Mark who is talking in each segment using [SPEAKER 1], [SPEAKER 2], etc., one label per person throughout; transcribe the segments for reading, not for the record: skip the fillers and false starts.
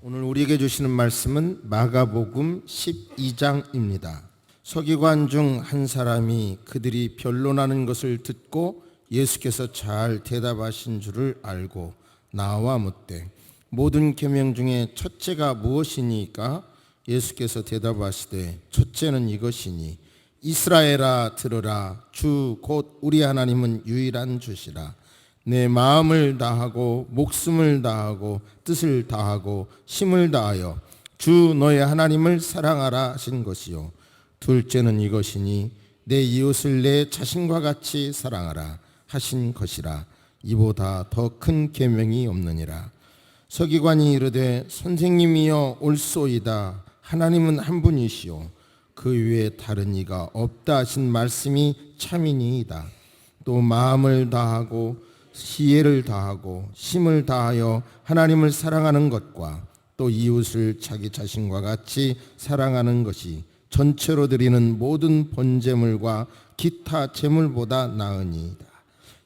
[SPEAKER 1] 오늘 우리에게 주시는 말씀은 마가복음 12장입니다. 서기관 중 한 사람이 그들이 변론하는 것을 듣고 예수께서 잘 대답하신 줄을 알고 나와 묻되 모든 계명 중에 첫째가 무엇이니까? 예수께서 대답하시되 첫째는 이것이니 이스라엘아 들으라. 주 곧 우리 하나님은 유일한 주시라. 내 마음을 다하고 목숨을 다하고 뜻을 다하고 힘을 다하여 주 너의 하나님을 사랑하라 하신 것이요. 둘째는 이것이니 내 이웃을 내 자신과 같이 사랑하라 하신 것이라. 이보다 더 큰 계명이 없느니라. 서기관이 이르되 선생님이여 옳소이다. 하나님은 한 분이시요 그 외에 다른 이가 없다 하신 말씀이 참이니이다. 또 마음을 다하고 지혜를 다하고 힘을 다하여 하나님을 사랑하는 것과 또 이웃을 자기 자신과 같이 사랑하는 것이 전체로 드리는 모든 번제물과 기타 제물보다 나으니이다.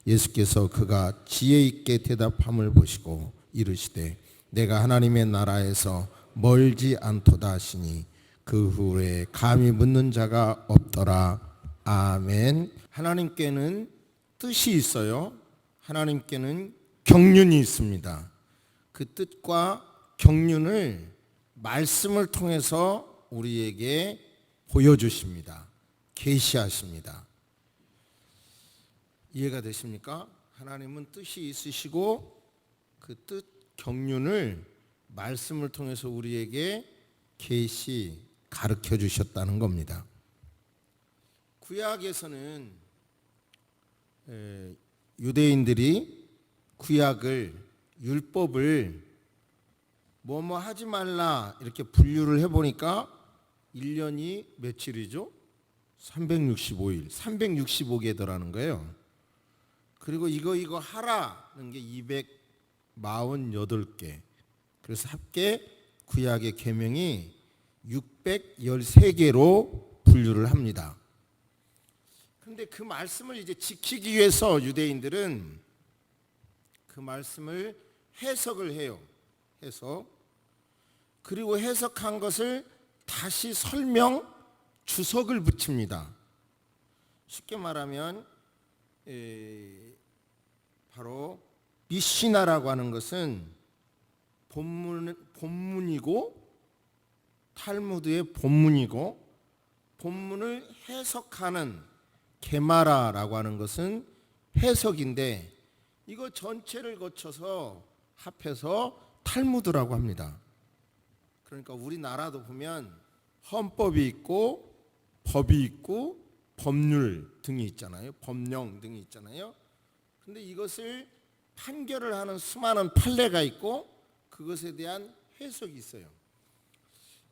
[SPEAKER 1] 예수께서 그가 지혜 있게 대답함을 보시고 이르시되 내가 하나님의 나라에서 멀지 않도다 하시니 그 후에 감히 묻는 자가 없더라. 아멘. 하나님께는 뜻이 있어요. 하나님께는 경륜이 있습니다. 그 뜻과 경륜을 말씀을 통해서 우리에게 보여주십니다. 계시하십니다. 이해가 되십니까? 하나님은 뜻이 있으시고 그 뜻 경륜을 말씀을 통해서 우리에게 가르쳐 주셨다는 겁니다. 구약에서는 유대인들이 구약을 율법을 뭐뭐 하지 말라 이렇게 분류를 해보니까 1년이 며칠이죠? 365일, 365개더라는 거예요. 그리고 이거 하라는 게 248개. 그래서 합계 구약의 계명이 613개로 분류를 합니다. 그런데 그 말씀을 이제 지키기 위해서 유대인들은 그 말씀을 해석을 해요. 그리고 해석한 것을 다시 설명, 주석을 붙입니다. 쉽게 말하면 바로 미시나라고 하는 것은 본문이고 탈무드의 본문이고 본문을 해석하는 게마라라고 하는 것은 해석인데 이거 전체를 거쳐서 합해서 탈무드라고 합니다. 그러니까 우리나라도 보면 헌법이 있고 법이 있고 법률 등이 있잖아요. 법령 등이 있잖아요. 근데 이것을 판결을 하는 수많은 판례가 있고 그것에 대한 해석이 있어요.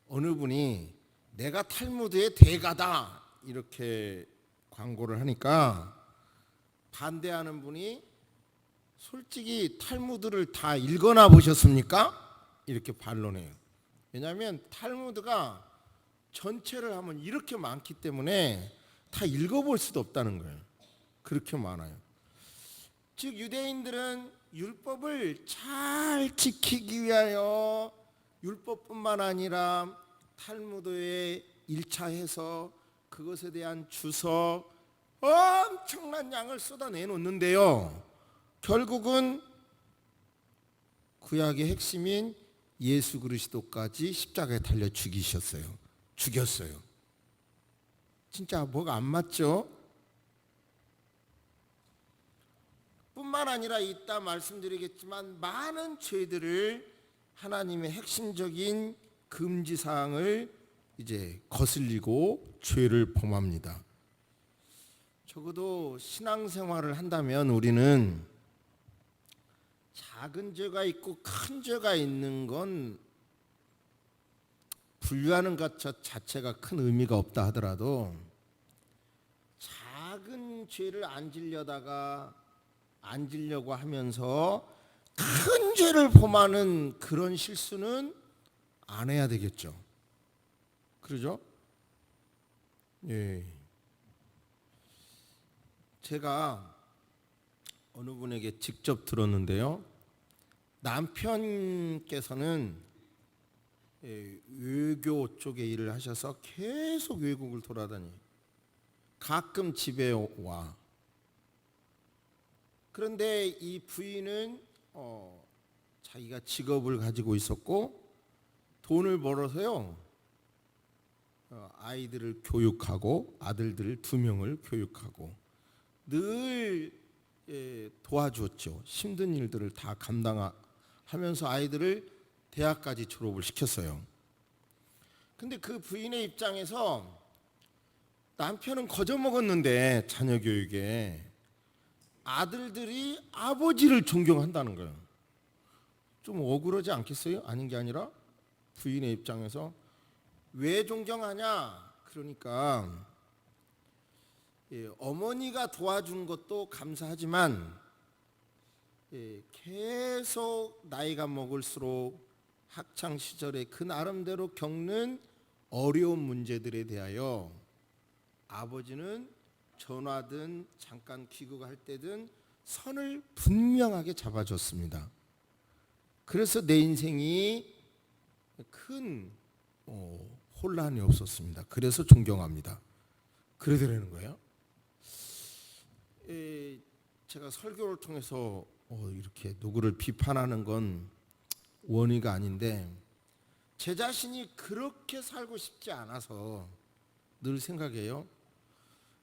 [SPEAKER 1] 어느 분이 내가 탈무드의 대가다 이렇게 광고를 하니까 반대하는 분이 솔직히 탈무드를 다 읽어나 보셨습니까? 이렇게 반론해요. 왜냐하면 탈무드가 전체를 하면 이렇게 많기 때문에 다 읽어볼 수도 없다는 거예요. 그렇게 많아요. 즉 유대인들은 율법을 잘 지키기 위하여 율법뿐만 아니라 탈무드에 1차 해석 그것에 대한 주석 엄청난 양을 쏟아내 놓는데요. 결국은 구약의 핵심인 예수 그리스도까지 십자가에 달려 죽였어요. 진짜 뭐가 안 맞죠? 뿐만 아니라 이따 말씀드리겠지만 많은 죄들을 하나님의 핵심적인 금지사항을 이제 거슬리고 죄를 범합니다. 적어도 신앙생활을 한다면 우리는 작은 죄가 있고 큰 죄가 있는 건 분류하는 것 자체가 큰 의미가 없다 하더라도 작은 죄를 안 지려고 하면서 큰 죄를 범하는 그런 실수는 안 해야 되겠죠. 그러죠? 예. 제가 어느 분에게 직접 들었는데요. 남편께서는 외교 쪽에 일을 하셔서 계속 외국을 돌아다니 가끔 집에 와. 그런데 이 부인은 자기가 직업을 가지고 있었고 돈을 벌어서요 아이들을 교육하고 아들들 2명을 교육하고 늘 도와주었죠. 힘든 일들을 다 감당하면서 아이들을 대학까지 졸업을 시켰어요. 근데 그 부인의 입장에서 남편은 거저먹었는데 자녀 교육에 아들들이 아버지를 존경한다는 거예요. 좀 억울하지 않겠어요? 아닌 게 아니라 부인의 입장에서 왜 존경하냐? 그러니까 어머니가 도와준 것도 감사하지만 계속 나이가 먹을수록 학창 시절에 그 나름대로 겪는 어려운 문제들에 대하여 아버지는 전화든 잠깐 귀국할 때든 선을 분명하게 잡아줬습니다. 그래서 내 인생이 큰 혼란이 없었습니다. 그래서 존경합니다. 그래야 되는 거예요. 제가 설교를 통해서 이렇게 누구를 비판하는 건 원의가 아닌데 제 자신이 그렇게 살고 싶지 않아서 늘 생각해요.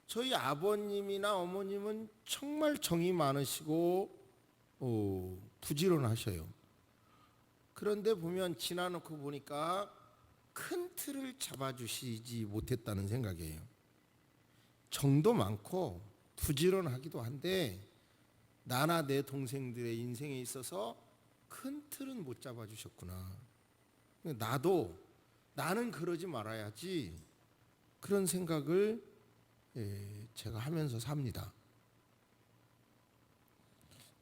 [SPEAKER 1] 저희 아버님이나 어머님은 정말 정이 많으시고 부지런하셔요. 그런데 보면 지나놓고 보니까 큰 틀을 잡아주시지 못했다는 생각이에요. 정도 많고 부지런하기도 한데 나나 내 동생들의 인생에 있어서 큰 틀은 못 잡아주셨구나. 나는 그러지 말아야지. 그런 생각을 제가 하면서 삽니다.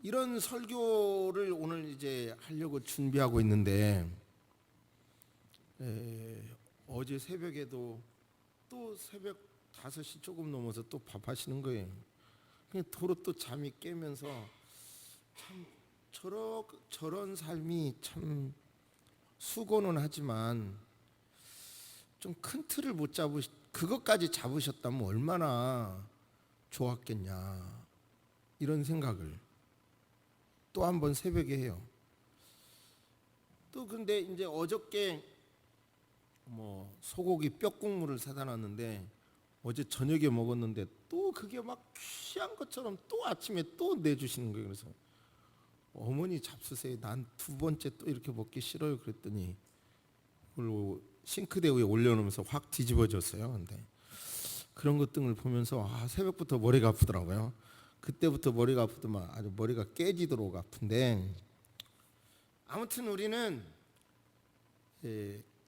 [SPEAKER 1] 이런 설교를 오늘 이제 하려고 준비하고 있는데 어제 새벽에도 또 새벽 5시 조금 넘어서 또 밥하시는 거예요. 그냥 도로 또 잠이 깨면서 참 저런 삶이 참 수고는 하지만 좀 큰 틀을 못 그것까지 잡으셨다면 얼마나 좋았겠냐 이런 생각을 또 한 번 새벽에 해요. 또 근데 이제 어저께 소고기 뼈국물을 사다 놨는데 어제 저녁에 먹었는데 또 그게 막 귀한 것처럼 또 아침에 또 내주시는 거예요. 그래서 어머니 잡수세요. 난 2번째 또 이렇게 먹기 싫어요. 그랬더니 그걸 싱크대 위에 올려놓으면서 확 뒤집어졌어요. 근데 그런 것들을 보면서 새벽부터 머리가 아프더라고요. 그때부터 머리가 아프더만 아주 머리가 깨지도록 아픈데 아무튼 우리는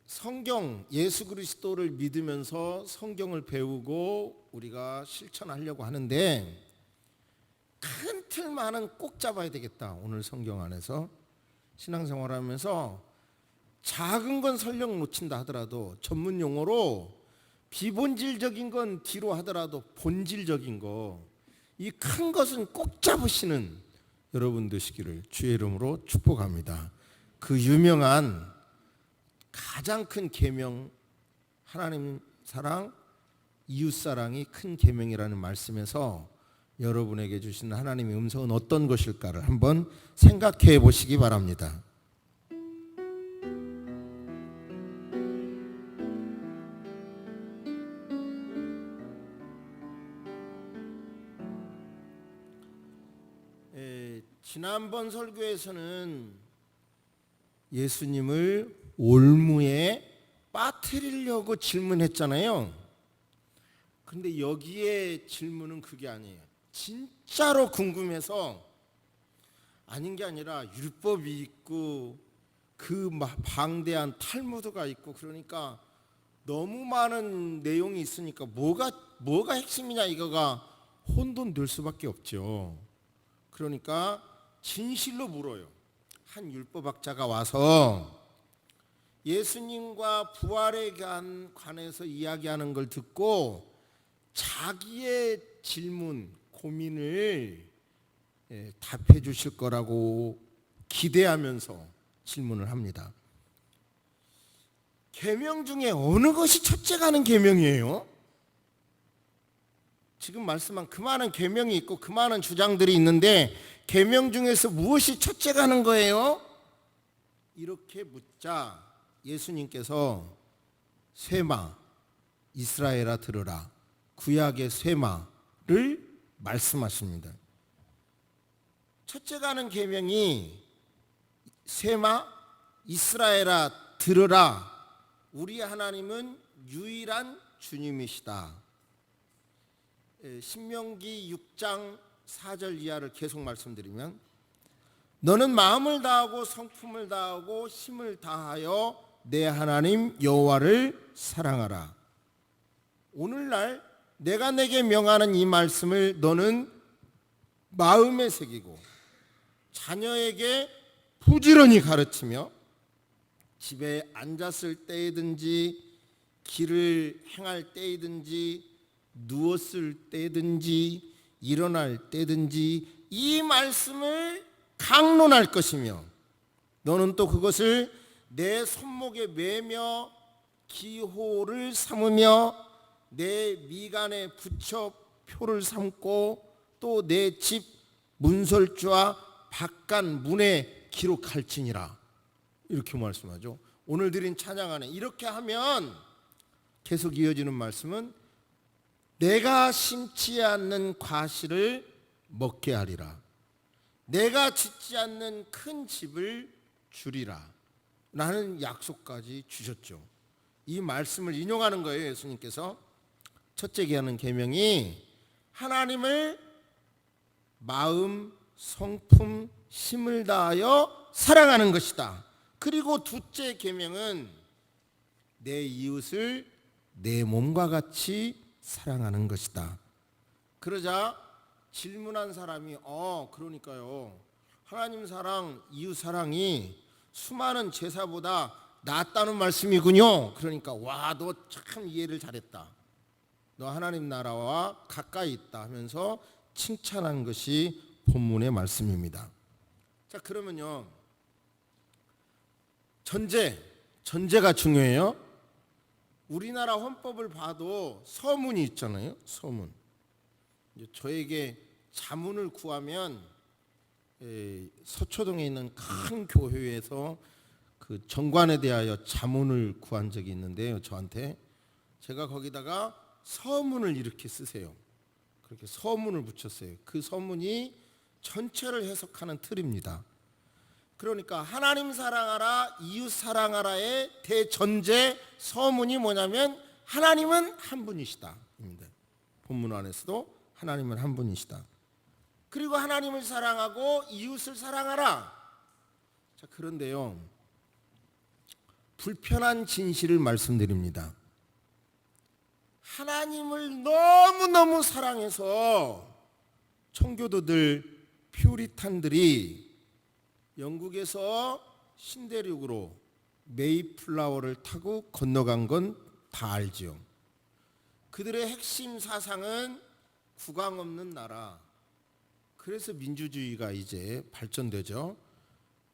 [SPEAKER 1] 성경 예수 그리스도를 믿으면서 성경을 배우고 우리가 실천하려고 하는데 큰 틀만은 꼭 잡아야 되겠다. 오늘 성경 안에서 신앙생활하면서 작은 건 설령 놓친다 하더라도 전문 용어로 비본질적인 건 뒤로 하더라도 본질적인 거 이 큰 것은 꼭 잡으시는 여러분 되시기를 주의 이름으로 축복합니다. 그 유명한 가장 큰 계명 하나님 사랑 이웃 사랑이 큰 계명이라는 말씀에서 여러분에게 주신 하나님의 음성은 어떤 것일까를 한번 생각해 보시기 바랍니다. 지난번 설교에서는 예수님을 올무에 빠뜨리려고 질문했잖아요. 근데 여기에 질문은 그게 아니에요. 진짜로 궁금해서 아닌 게 아니라 율법이 있고 그 방대한 탈무드가 있고 그러니까 너무 많은 내용이 있으니까 뭐가 핵심이냐 이거가 혼돈될 수밖에 없죠. 그러니까 진실로 물어요. 한 율법학자가 와서 예수님과 부활에 관해서 이야기하는 걸 듣고 자기의 질문, 고민을 답해 주실 거라고 기대하면서 질문을 합니다. 계명 중에 어느 것이 첫째가 하는 계명이에요? 지금 말씀한 그 많은 계명이 있고 그 많은 주장들이 있는데 계명 중에서 무엇이 첫째가 하는 거예요? 이렇게 묻자 예수님께서 쇠마 이스라엘아 들으라, 구약의 쇠마를 말씀하십니다. 첫째가 하는 계명이 쇠마 이스라엘아 들으라, 우리 하나님은 유일한 주님이시다. 신명기 6장 4절 이하를 계속 말씀드리면, 너는 마음을 다하고 성품을 다하고 힘을 다하여 내 하나님 여호와를 사랑하라. 오늘날 내가 내게 명하는 이 말씀을 너는 마음에 새기고 자녀에게 부지런히 가르치며 집에 앉았을 때이든지 길을 행할 때이든지 누웠을 때든지 일어날 때든지 이 말씀을 강론할 것이며, 너는 또 그것을 내 손목에 매며 기호를 삼으며 내 미간에 붙여 표를 삼고 또 내 집 문설주와 바깥 문에 기록할지니라. 이렇게 말씀하죠. 오늘 드린 찬양 안에 이렇게 하면 계속 이어지는 말씀은 내가 심지 않는 과실을 먹게 하리라, 내가 짓지 않는 큰 집을 주리라 라는 약속까지 주셨죠. 이 말씀을 인용하는 거예요. 예수님께서 첫째 하는 계명이 하나님을 마음, 성품, 힘을 다하여 사랑하는 것이다. 그리고 둘째 계명은 내 이웃을 내 몸과 같이 사랑하는 것이다. 그러자 질문한 사람이 그러니까요, 하나님 사랑, 이웃 사랑이 수많은 제사보다 낫다는 말씀이군요. 그러니까 와, 너 참 이해를 잘했다, 너 하나님 나라와 가까이 있다 하면서 칭찬한 것이 본문의 말씀입니다. 자, 그러면요, 전제가 중요해요. 우리나라 헌법을 봐도 서문이 있잖아요. 서문. 저에게 자문을 구하면 서초동에 있는 큰 교회에서 그 정관에 대하여 자문을 구한 적이 있는데요. 저한테 제가 거기다가 서문을 이렇게 쓰세요. 그렇게 서문을 붙였어요. 그 서문이 전체를 해석하는 틀입니다. 그러니까 하나님 사랑하라, 이웃 사랑하라의 대전제 서문이 뭐냐면 하나님은 한 분이시다 입니다. 본문 안에서도 하나님은 한 분이시다. 그리고 하나님을 사랑하고 이웃을 사랑하라. 자, 그런데요, 불편한 진실을 말씀드립니다. 하나님을 너무너무 사랑해서 청교도들, 퓨리탄들이 영국에서 신대륙으로 메이플라워를 타고 건너간 건 다 알지요. 그들의 핵심 사상은 국왕 없는 나라, 그래서 민주주의가 이제 발전되죠.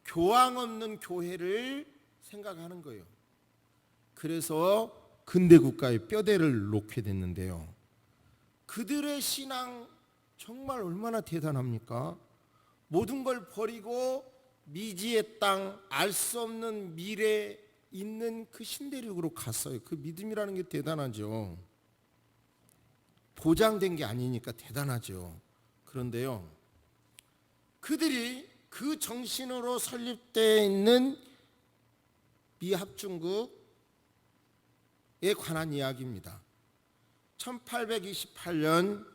[SPEAKER 1] 교황 없는 교회를 생각하는 거예요. 그래서 근대 국가의 뼈대를 놓게 됐는데요, 그들의 신앙 정말 얼마나 대단합니까? 모든 걸 버리고 미지의 땅, 알 수 없는 미래에 있는 그 신대륙으로 갔어요. 그 믿음이라는 게 대단하죠. 보장된 게 아니니까 대단하죠. 그런데요, 그들이 그 정신으로 설립되어 있는 미합중국에 관한 이야기입니다. 1828년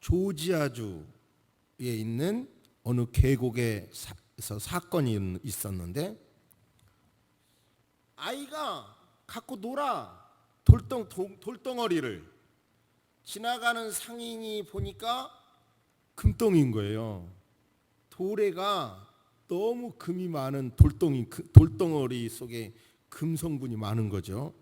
[SPEAKER 1] 조지아주에 있는 어느 계곡에서 사건이 있었는데, 아이가 갖고 놀아 돌덩어리를 지나가는 상인이 보니까 금덩이인 거예요. 도래가 너무 금이 많은 돌덩어리 속에 금 성분이 많은 거죠.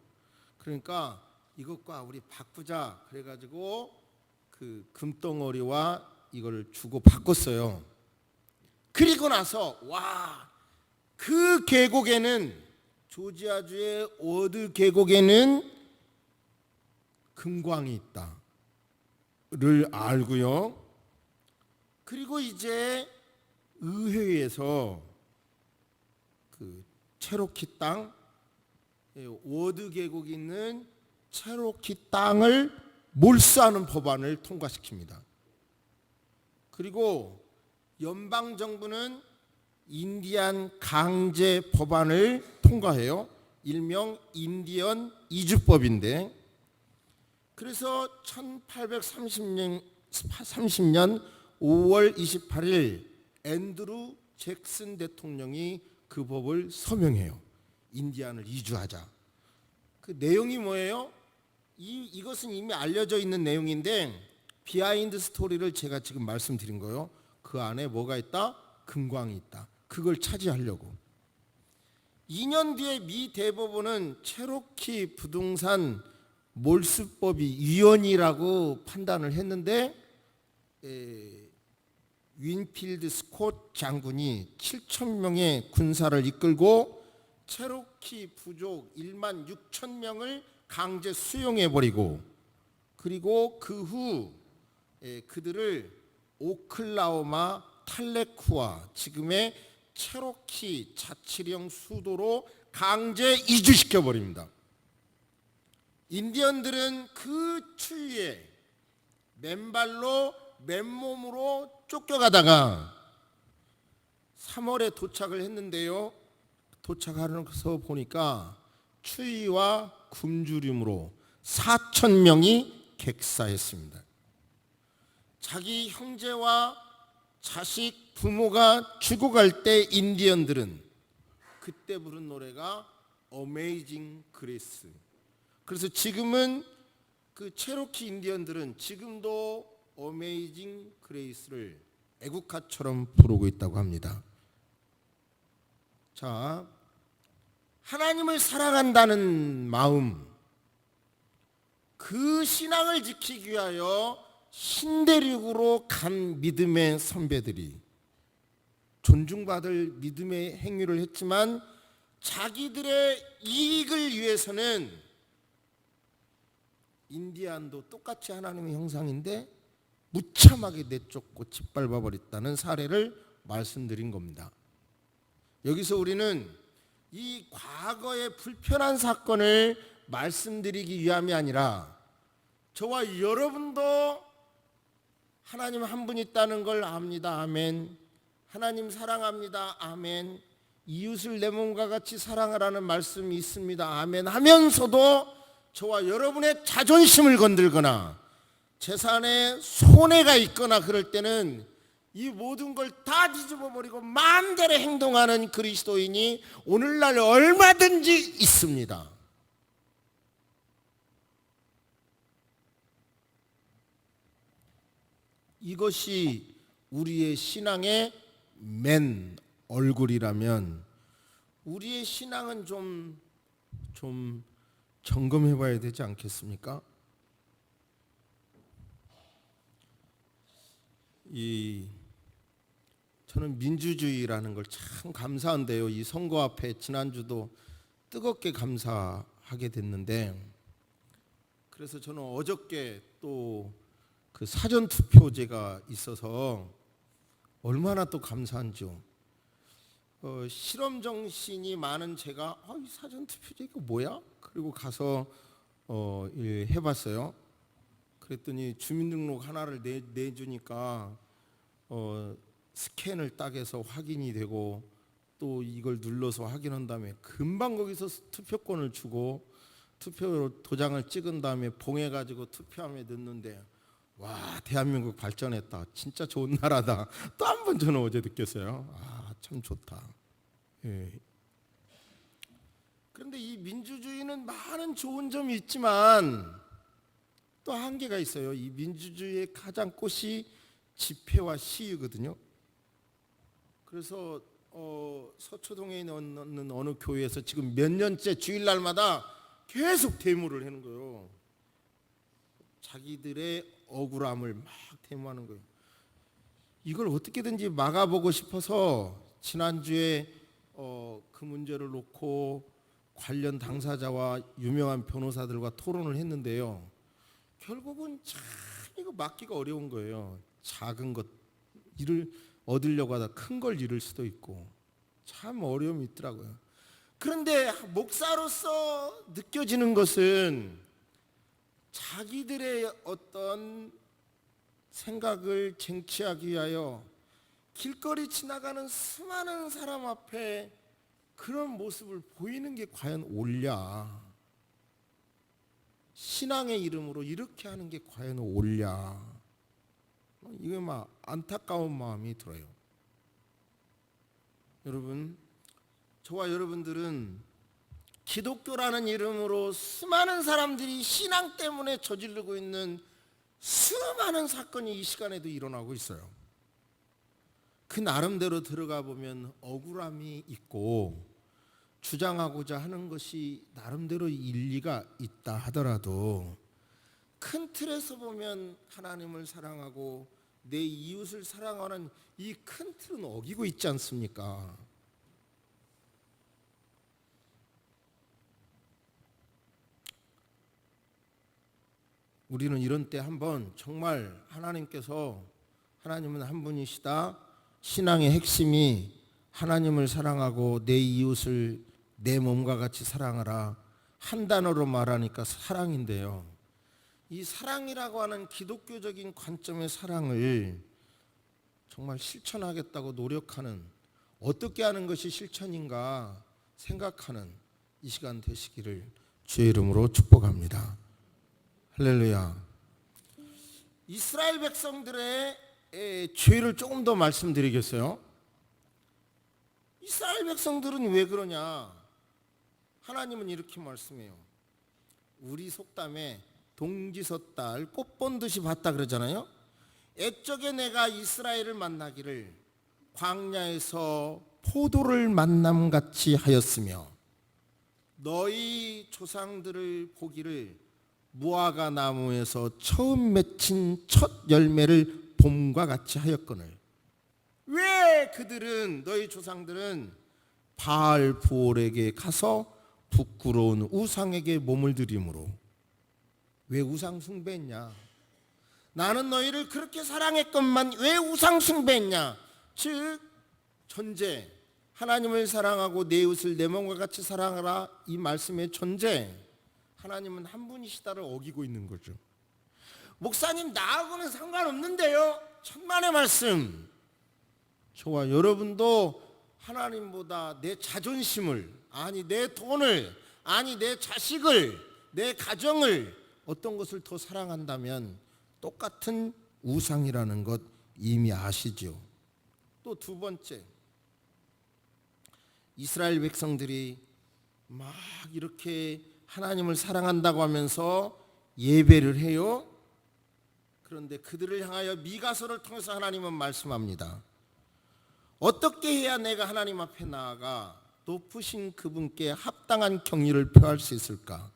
[SPEAKER 1] 그러니까 이것과 우리 바꾸자 그래가지고 그 금덩어리와 이걸 주고 바꿨어요. 그리고 나서 그 계곡에는 조지아주의 워드 계곡에는 금광이 있다를 알고요. 그리고 이제 의회에서 그 체로키 땅, 워드 계곡이 있는 체로키 땅을 몰수하는 법안을 통과시킵니다. 그리고 연방 정부는 인디안 강제 법안을 통과해요. 일명 인디언 이주법인데, 그래서 1830년 5월 28일 앤드루 잭슨 대통령이 그 법을 서명해요. 인디안을 이주하자. 그 내용이 뭐예요? 이것은 이미 알려져 있는 내용인데 비하인드 스토리를 제가 지금 말씀드린 거예요. 그 안에 뭐가 있다? 금광이 있다. 그걸 차지하려고. 2년 뒤에 미 대법원은 체로키 부동산 몰수법이 위헌이라고 판단을 했는데 윈필드 스콧 장군이 7천 명의 군사를 이끌고 체로키 부족 1만 6천 명을 강제 수용해버리고, 그리고 그 후 그들을 오클라호마 탈레쿠아, 지금의 체로키 자치령 수도로 강제 이주시켜버립니다. 인디언들은 그 추위에 맨발로 맨몸으로 쫓겨가다가 3월에 도착을 했는데요. 도착하면서 보니까 추위와 굶주림으로 4천 명이 객사했습니다. 자기 형제와 자식, 부모가 죽어갈 때 인디언들은 그때 부른 노래가 어메이징 그레이스. 그래서 지금은 그 체로키 인디언들은 지금도 어메이징 그레이스를 애국가처럼 부르고 있다고 합니다. 자, 하나님을 사랑한다는 마음, 그 신앙을 지키기 위하여 신대륙으로 간 믿음의 선배들이 존중받을 믿음의 행위를 했지만 자기들의 이익을 위해서는, 인디안도 똑같이 하나님의 형상인데 무참하게 내쫓고 짓밟아 버렸다는 사례를 말씀드린 겁니다. 여기서 우리는 이 과거의 불편한 사건을 말씀드리기 위함이 아니라 저와 여러분도 하나님 한 분 있다는 걸 압니다. 아멘. 하나님 사랑합니다. 아멘. 이웃을 내 몸과 같이 사랑하라는 말씀이 있습니다. 아멘. 하면서도 저와 여러분의 자존심을 건들거나 재산에 손해가 있거나 그럴 때는 이 모든 걸 다 뒤집어 버리고 마음대로 행동하는 그리스도인이 오늘날 얼마든지 있습니다. 이것이 우리의 신앙의 맨 얼굴이라면 우리의 신앙은 좀 점검해 봐야 되지 않겠습니까? 저는 민주주의라는 걸 참 감사한데요. 이 선거 앞에 지난주도 뜨겁게 감사하게 됐는데, 그래서 저는 어저께 또 그 사전 투표제가 있어서 얼마나 또 감사한지요. 실험 정신이 많은 제가 이 사전 투표제 이거 뭐야? 그리고 가서 해봤어요. 그랬더니 주민등록 하나를 내주니까 스캔을 딱 해서 확인이 되고 또 이걸 눌러서 확인한 다음에 금방 거기서 투표권을 주고 투표 도장을 찍은 다음에 봉해가지고 투표함에 넣는데, 와, 대한민국 발전했다. 진짜 좋은 나라다. 또 한 번 저는 어제 느꼈어요. 참 좋다. 예. 그런데 이 민주주의는 많은 좋은 점이 있지만 또 한계가 있어요. 이 민주주의의 가장 꽃이 집회와 시위거든요. 그래서 서초동에 있는 어느 교회에서 지금 몇 년째 주일날마다 계속 데모를 하는 거예요. 자기들의 억울함을 막 데모하는 거예요. 이걸 어떻게든지 막아보고 싶어서 지난주에 그 문제를 놓고 관련 당사자와 유명한 변호사들과 토론을 했는데요. 결국은 참 이거 막기가 어려운 거예요. 작은 것 일을 얻으려고 하다 큰 걸 잃을 수도 있고 참 어려움이 있더라고요. 그런데 목사로서 느껴지는 것은 자기들의 어떤 생각을 쟁취하기 위하여 길거리 지나가는 수많은 사람 앞에 그런 모습을 보이는 게 과연 옳냐? 신앙의 이름으로 이렇게 하는 게 과연 옳냐? 이게 막 안타까운 마음이 들어요. 여러분, 저와 여러분들은 기독교라는 이름으로 수많은 사람들이 신앙 때문에 저지르고 있는 수많은 사건이 이 시간에도 일어나고 있어요. 그 나름대로 들어가 보면 억울함이 있고 주장하고자 하는 것이 나름대로 일리가 있다 하더라도 큰 틀에서 보면 하나님을 사랑하고 내 이웃을 사랑하는 이 큰 틀은 어기고 있지 않습니까? 우리는 이런 때 한번 정말 하나님께서 하나님은 한 분이시다. 신앙의 핵심이 하나님을 사랑하고 내 이웃을 내 몸과 같이 사랑하라. 한 단어로 말하니까 사랑인데요. 이 사랑이라고 하는 기독교적인 관점의 사랑을 정말 실천하겠다고 노력하는, 어떻게 하는 것이 실천인가 생각하는 이 시간 되시기를 주의 이름으로 축복합니다. 할렐루야. 이스라엘 백성들의 죄를 조금 더 말씀드리겠어요. 이스라엘 백성들은 왜 그러냐? 하나님은 이렇게 말씀해요. 우리 속담에 동지섣달 꽃 본 듯이 봤다 그러잖아요. 옛적에 내가 이스라엘을 만나기를 광야에서 포도를 만남같이 하였으며 너희 조상들을 보기를 무화과 나무에서 처음 맺힌 첫 열매를 봄과 같이 하였거늘. 왜 그들은, 너희 조상들은 바알 부올에게 가서 부끄러운 우상에게 몸을 들이므로. 왜 우상 숭배했냐? 나는 너희를 그렇게 사랑했건만 왜 우상 숭배했냐? 즉 전제, 하나님을 사랑하고 내 이웃을 내 몸과 같이 사랑하라, 이 말씀의 전제, 하나님은 한 분이시다를 어기고 있는 거죠. 목사님 나하고는 상관없는데요. 천만의 말씀. 저와 여러분도 하나님보다 내 자존심을, 아니 내 돈을, 아니 내 자식을, 내 가정을, 어떤 것을 더 사랑한다면 똑같은 우상이라는 것 이미 아시죠. 또 두 번째, 이스라엘 백성들이 막 이렇게 하나님을 사랑한다고 하면서 예배를 해요. 그런데 그들을 향하여 미가서를 통해서 하나님은 말씀합니다. 어떻게 해야 내가 하나님 앞에 나아가 높으신 그분께 합당한 경의를 표할 수 있을까?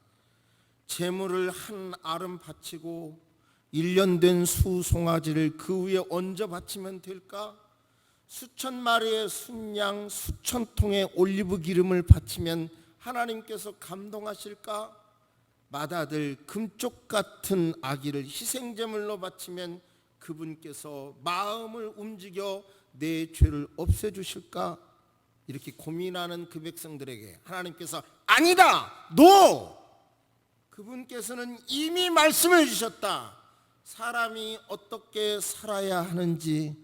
[SPEAKER 1] 제물을 한 알음 바치고 1년 된 수송아지를 그 위에 얹어 바치면 될까? 수천 마리의 순양, 수천 통의 올리브 기름을 바치면 하나님께서 감동하실까? 맏아들 금쪽 같은 아기를 희생제물로 바치면 그분께서 마음을 움직여 내 죄를 없애주실까? 이렇게 고민하는 그 백성들에게 하나님께서 아니다! 노! 그분께서는 이미 말씀을 주셨다. 사람이 어떻게 살아야 하는지,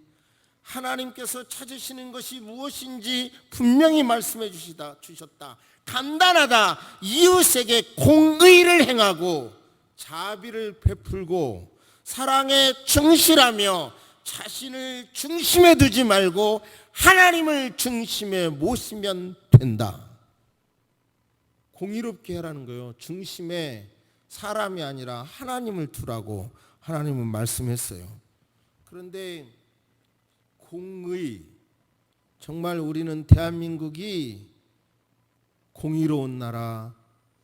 [SPEAKER 1] 하나님께서 찾으시는 것이 무엇인지 분명히 말씀해 주셨다. 간단하다. 이웃에게 공의를 행하고 자비를 베풀고 사랑에 충실하며 자신을 중심에 두지 말고 하나님을 중심에 모시면 된다. 공의롭게 하라는 거예요. 중심에 사람이 아니라 하나님을 두라고 하나님은 말씀했어요. 그런데 공의, 정말 우리는 대한민국이 공의로운 나라,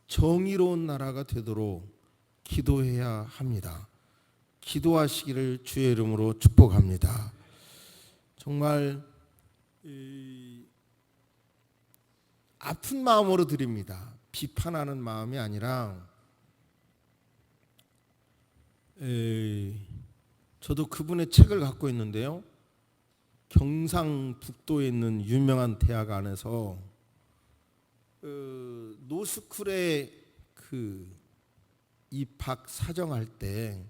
[SPEAKER 1] 정의로운 나라가 되도록 기도해야 합니다. 기도하시기를 주의 이름으로 축복합니다. 정말 아픈 마음으로 드립니다. 비판하는 마음이 아니라 저도 그분의 책을 갖고 있는데요. 경상북도에 있는 유명한 대학 안에서 노스쿨에 입학 사정할 때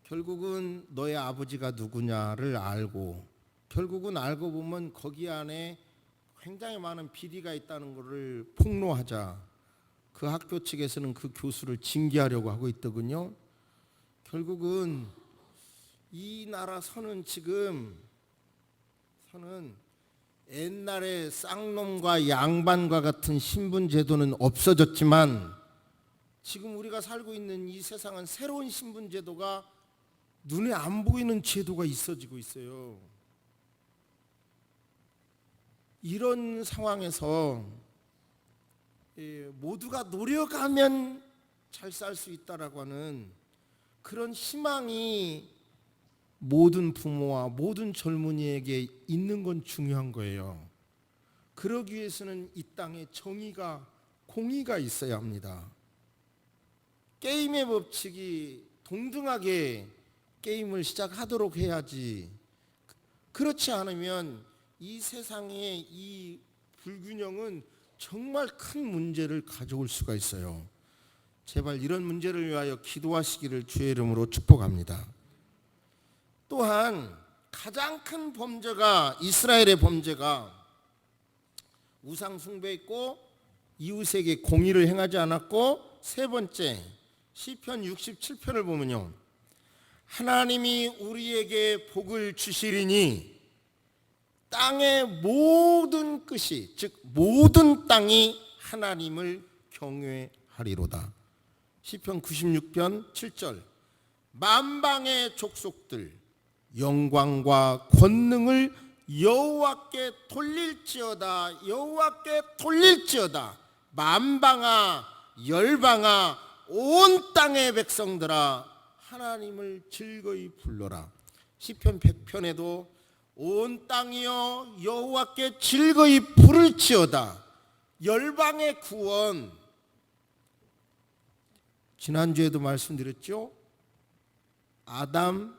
[SPEAKER 1] 결국은 너의 아버지가 누구냐를 알고, 결국은 알고 보면 거기 안에 굉장히 많은 비리가 있다는 것을 폭로하자 그 학교 측에서는 그 교수를 징계하려고 하고 있더군요. 결국은 이 나라 선은 옛날에 쌍놈과 양반과 같은 신분 제도는 없어졌지만 지금 우리가 살고 있는 이 세상은 새로운 신분 제도가 눈에 안 보이는 제도가 있어지고 있어요. 이런 상황에서 모두가 노력하면 잘 살 수 있다라고 하는 그런 희망이 모든 부모와 모든 젊은이에게 있는 건 중요한 거예요. 그러기 위해서는 이 땅에 정의가, 공의가 있어야 합니다. 게임의 법칙이 동등하게 게임을 시작하도록 해야지, 그렇지 않으면 이 세상의 이 불균형은 정말 큰 문제를 가져올 수가 있어요. 제발 이런 문제를 위하여 기도하시기를 주의 이름으로 축복합니다. 또한 가장 큰 범죄가, 이스라엘의 범죄가 우상 숭배했고 이웃에게 공의를 행하지 않았고, 세 번째 시편 67편을 보면요, 하나님이 우리에게 복을 주시리니 땅의 모든 끝이, 즉 모든 땅이 하나님을 경외하리로다. 시편 96편 7절, 만방의 족속들 영광과 권능을 여호와께 돌릴지어다, 여호와께 돌릴지어다. 만방아 열방아 온 땅의 백성들아 하나님을 즐거이 불러라. 시편 100편에도 온 땅이여 여호와께 즐거이 부를지어다. 열방의 구원, 지난주에도 말씀드렸죠. 아담,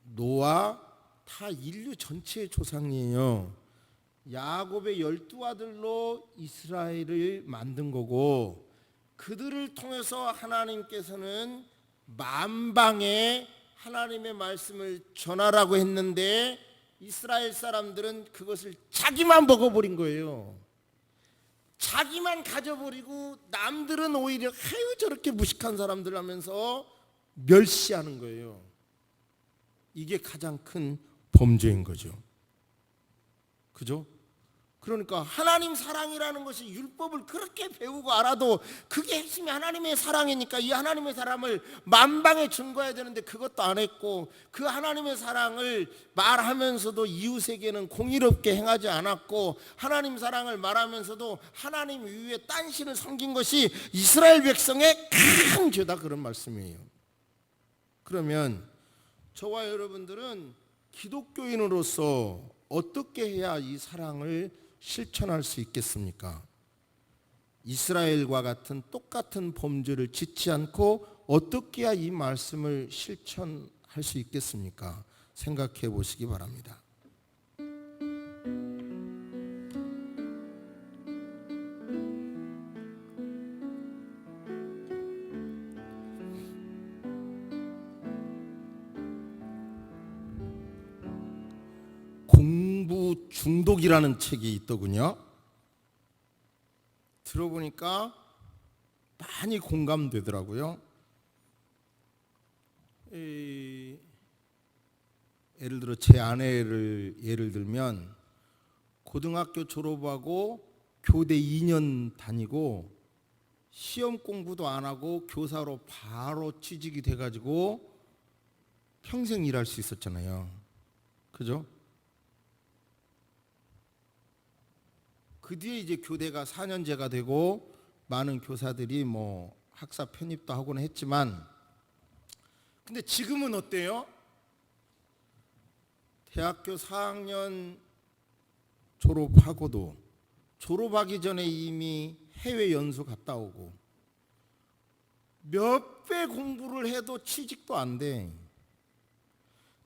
[SPEAKER 1] 노아 다 인류 전체의 조상이에요. 야곱의 12아들로 이스라엘을 만든 거고, 그들을 통해서 하나님께서는 만방에 하나님의 말씀을 전하라고 했는데 이스라엘 사람들은 그것을 자기만 먹어버린 거예요. 자기만 가져버리고 남들은 오히려 아유 저렇게 무식한 사람들 하면서 멸시하는 거예요. 이게 가장 큰 범죄인 거죠. 그죠? 그러니까 하나님 사랑이라는 것이 율법을 그렇게 배우고 알아도 그게 핵심이 하나님의 사랑이니까 이 하나님의 사랑을 만방에 증거해야 되는데 그것도 안 했고, 그 하나님의 사랑을 말하면서도 이웃에게는 공의롭게 행하지 않았고, 하나님 사랑을 말하면서도 하나님 위에 딴 신을 섬긴 것이 이스라엘 백성의 큰 죄다, 그런 말씀이에요. 그러면 저와 여러분들은 기독교인으로서 어떻게 해야 이 사랑을 실천할 수 있겠습니까? 이스라엘과 같은 똑같은 범죄를 짓지 않고 어떻게 해야 이 말씀을 실천할 수 있겠습니까? 생각해 보시기 바랍니다. 공부 중독이라는 책이 있더군요. 들어보니까 많이 공감되더라고요. 예를 들어 제 아내를 예를 들면 고등학교 졸업하고 교대 2년 다니고 시험 공부도 안 하고 교사로 바로 취직이 돼가지고 평생 일할 수 있었잖아요. 그죠? 그 뒤에 이제 교대가 4년제가 되고 많은 교사들이 뭐 학사 편입도 하고는 했지만, 근데 지금은 어때요? 대학교 4학년 졸업하고도 졸업하기 전에 이미 해외 연수 갔다 오고 몇 배 공부를 해도 취직도 안 돼.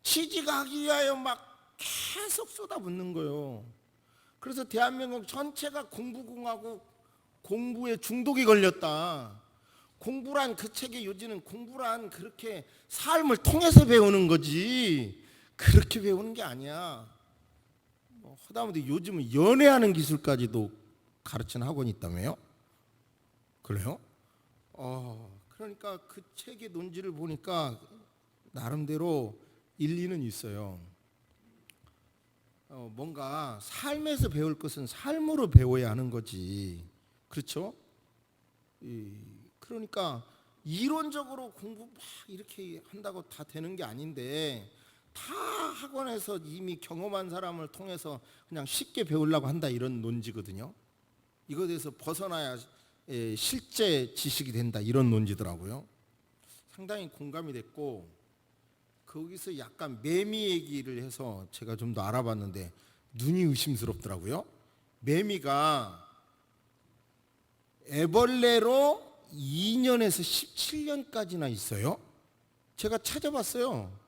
[SPEAKER 1] 취직하기 위하여 막 계속 쏟아붓는 거예요. 그래서 대한민국 전체가 공부공화국, 공부에 중독이 걸렸다. 공부란 그 책의 요지는 공부란 그렇게 삶을 통해서 배우는 거지 그렇게 배우는 게 아니야. 하다못해 요즘은 연애하는 기술까지도 가르치는 학원이 있다며요? 그래요? 그러니까 그 책의 논지를 보니까 나름대로 일리는 있어요. 뭔가 삶에서 배울 것은 삶으로 배워야 하는 거지. 그렇죠? 그러니까 이론적으로 공부 막 이렇게 한다고 다 되는 게 아닌데 다 학원에서 이미 경험한 사람을 통해서 그냥 쉽게 배우려고 한다 이런 논지거든요. 이거에 대해서 벗어나야 실제 지식이 된다 이런 논지더라고요. 상당히 공감이 됐고 거기서 약간 매미 얘기를 해서 제가 좀 더 알아봤는데 눈이 의심스럽더라고요. 매미가 애벌레로 2년에서 17년까지나 있어요. 제가 찾아봤어요.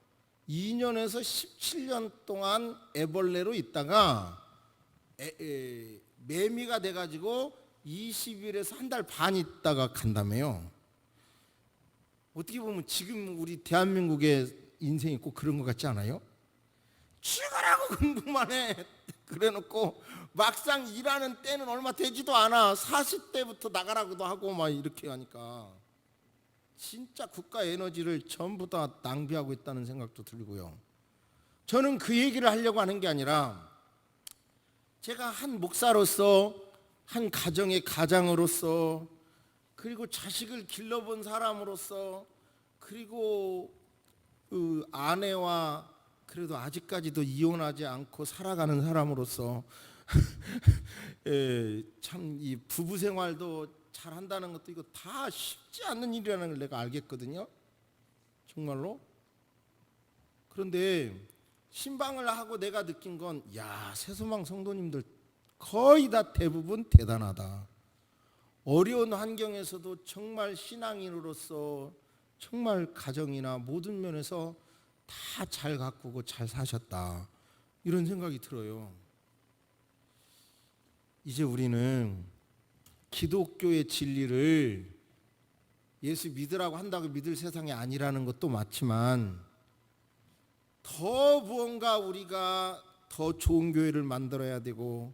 [SPEAKER 1] 2년에서 17년 동안 애벌레로 있다가 매미가 돼가지고 20일에서 한 달 반 있다가 간다며요. 어떻게 보면 지금 우리 대한민국의 인생이 꼭 그런 것 같지 않아요? 죽으라고 공부만 해. 그래놓고 막상 일하는 때는 얼마 되지도 않아. 40대부터 나가라고도 하고 막 이렇게 하니까 진짜 국가 에너지를 전부 다 낭비하고 있다는 생각도 들고요. 저는 그 얘기를 하려고 하는 게 아니라 제가 한 목사로서 한 가정의 가장으로서 그리고 자식을 길러본 사람으로서 그리고 그 아내와 그래도 아직까지도 이혼하지 않고 살아가는 사람으로서 참 이 부부 생활도 잘 한다는 것도 이거 다 쉽지 않는 일이라는 걸 내가 알겠거든요. 정말로. 그런데 신방을 하고 내가 느낀 건 새소망 성도님들 거의 다 대부분 대단하다. 어려운 환경에서도 정말 신앙인으로서 정말 가정이나 모든 면에서 다 잘 가꾸고 잘 사셨다 이런 생각이 들어요. 이제 우리는 기독교의 진리를 예수 믿으라고 한다고 믿을 세상이 아니라는 것도 맞지만 더 무언가 우리가 더 좋은 교회를 만들어야 되고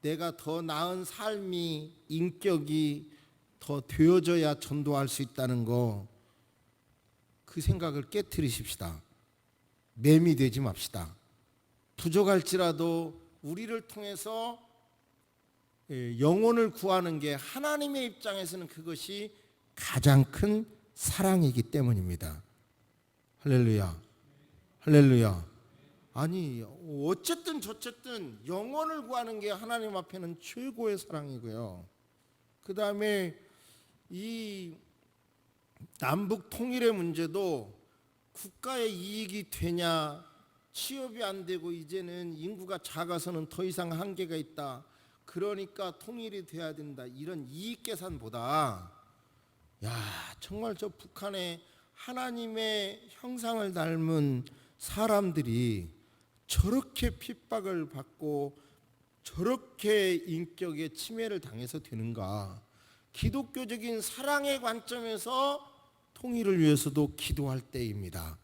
[SPEAKER 1] 내가 더 나은 삶이 인격이 더 되어져야 전도할 수 있다는 거 그 생각을 깨트리십시다. 매미 되지 맙시다. 부족할지라도 우리를 통해서 영혼을 구하는 게 하나님의 입장에서는 그것이 가장 큰 사랑이기 때문입니다. 할렐루야. 할렐루야. 아니 어쨌든 저쨌든 영혼을 구하는 게 하나님 앞에는 최고의 사랑이고요. 그 다음에 이 남북 통일의 문제도 국가의 이익이 되냐, 취업이 안 되고 이제는 인구가 작아서는 더 이상 한계가 있다. 그러니까 통일이 돼야 된다. 이런 이익 계산보다 정말 저 북한의 하나님의 형상을 닮은 사람들이 저렇게 핍박을 받고 저렇게 인격의 침해를 당해서 되는가. 기독교적인 사랑의 관점에서 통일을 위해서도 기도할 때입니다.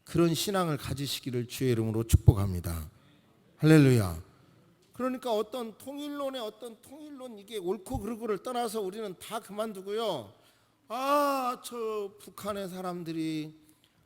[SPEAKER 1] 그런 신앙을 가지시기를 주의 이름으로 축복합니다. 할렐루야. 그러니까 어떤 통일론의 어떤 통일론 이게 옳고 그르고를 떠나서 우리는 다 그만두고요. 저 북한의 사람들이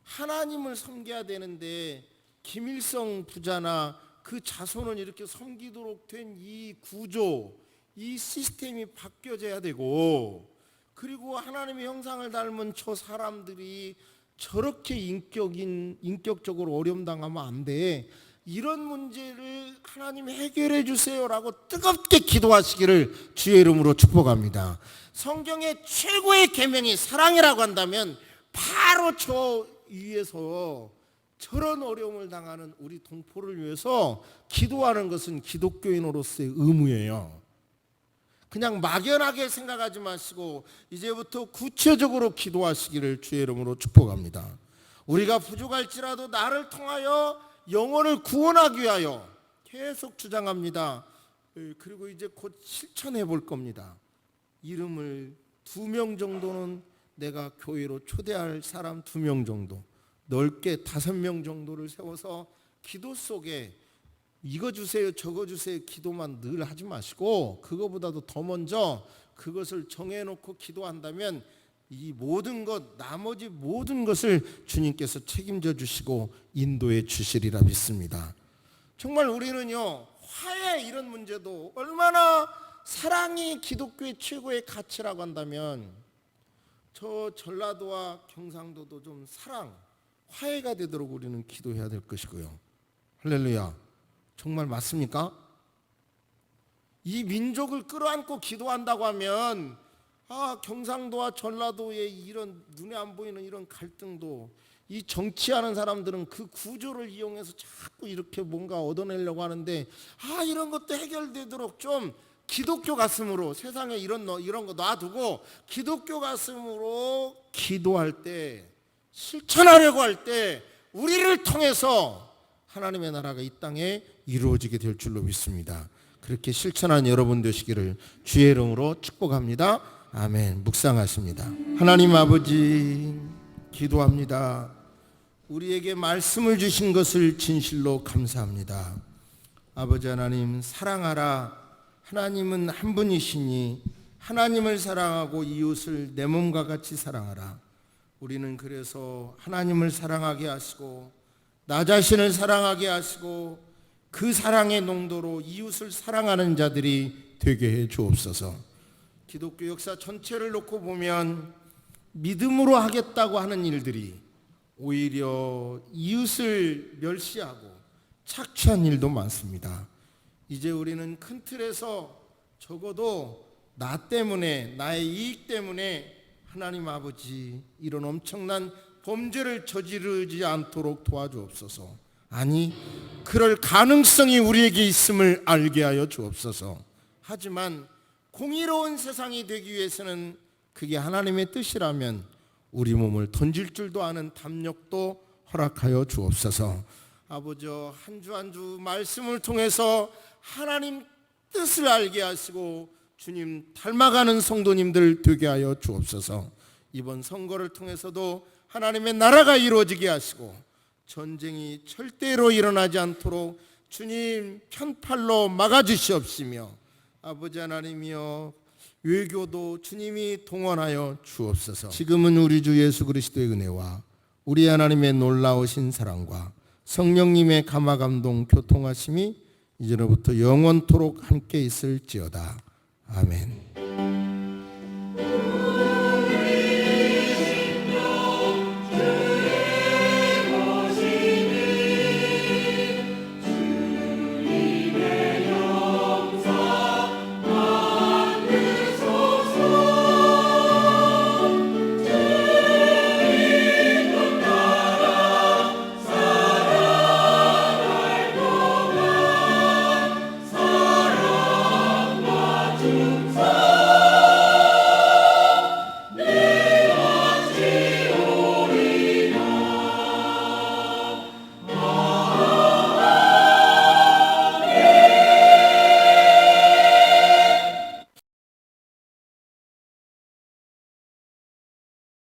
[SPEAKER 1] 하나님을 섬겨야 되는데 김일성 부자나 그 자손은 이렇게 섬기도록 된 이 구조, 이 시스템이 바뀌어져야 되고 그리고 하나님의 형상을 닮은 저 사람들이 저렇게 인격적으로 어려움 당하면 안 돼. 이런 문제를 하나님이 해결해 주세요라고 뜨겁게 기도하시기를 주의 이름으로 축복합니다. 성경의 최고의 계명이 사랑이라고 한다면 바로 저 위에서 저런 어려움을 당하는 우리 동포를 위해서 기도하는 것은 기독교인으로서의 의무예요. 그냥 막연하게 생각하지 마시고 이제부터 구체적으로 기도하시기를 주의 이름으로 축복합니다. 우리가 부족할지라도 나를 통하여 영혼을 구원하기 위하여 계속 주장합니다. 그리고 이제 곧 실천해 볼 겁니다. 이름을 2명 정도는 내가 교회로 초대할 사람 2명 정도, 넓게 5명 정도를 세워서 기도 속에 이거 주세요 저거 주세요 기도만 늘 하지 마시고 그거보다도 더 먼저 그것을 정해놓고 기도한다면 이 모든 것 나머지 모든 것을 주님께서 책임져 주시고 인도해 주시리라 믿습니다. 정말 우리는요 화해 이런 문제도 얼마나 사랑이 기독교의 최고의 가치라고 한다면 저 전라도와 경상도도 좀 사랑 화해가 되도록 우리는 기도해야 될 것이고요. 할렐루야. 정말 맞습니까? 이 민족을 끌어안고 기도한다고 하면 경상도와 전라도의 이런 눈에 안 보이는 이런 갈등도 이 정치하는 사람들은 그 구조를 이용해서 자꾸 이렇게 뭔가 얻어내려고 하는데 이런 것도 해결되도록 좀 기독교 가슴으로 세상에 이런 거 놔두고 기독교 가슴으로 기도할 때 실천하려고 할 때 우리를 통해서 하나님의 나라가 이 땅에 이루어지게 될 줄로 믿습니다. 그렇게 실천한 여러분 되시기를 주의 이름으로 축복합니다. 아멘. 묵상하십니다. 하나님 아버지 기도합니다. 우리에게 말씀을 주신 것을 진실로 감사합니다. 아버지 하나님 사랑하라. 하나님은 한 분이시니 하나님을 사랑하고 이웃을 내 몸과 같이 사랑하라. 우리는 그래서 하나님을 사랑하게 하시고 나 자신을 사랑하게 하시고 그 사랑의 농도로 이웃을 사랑하는 자들이 되게 해 주옵소서. 기독교 역사 전체를 놓고 보면 믿음으로 하겠다고 하는 일들이 오히려 이웃을 멸시하고 착취한 일도 많습니다. 이제 우리는 큰 틀에서 적어도 나 때문에 나의 이익 때문에 하나님 아버지 이런 엄청난 범죄를 저지르지 않도록 도와주옵소서. 아니 그럴 가능성이 우리에게 있음을 알게 하여 주옵소서. 하지만 공의로운 세상이 되기 위해서는 그게 하나님의 뜻이라면 우리 몸을 던질 줄도 아는 담력도 허락하여 주옵소서. 아버지 한 주 한 주 말씀을 통해서 하나님 뜻을 알게 하시고 주님 닮아가는 성도님들 되게 하여 주옵소서. 이번 선거를 통해서도 하나님의 나라가 이루어지게 하시고 전쟁이 절대로 일어나지 않도록 주님 편팔로 막아주시옵시며 아버지 하나님이여 외교도 주님이 동원하여 주옵소서. 지금은 우리 주 예수 그리스도의 은혜와 우리 하나님의 놀라우신 사랑과 성령님의 감화감동 교통하심이 이제로부터 영원토록 함께 있을지어다. 아멘.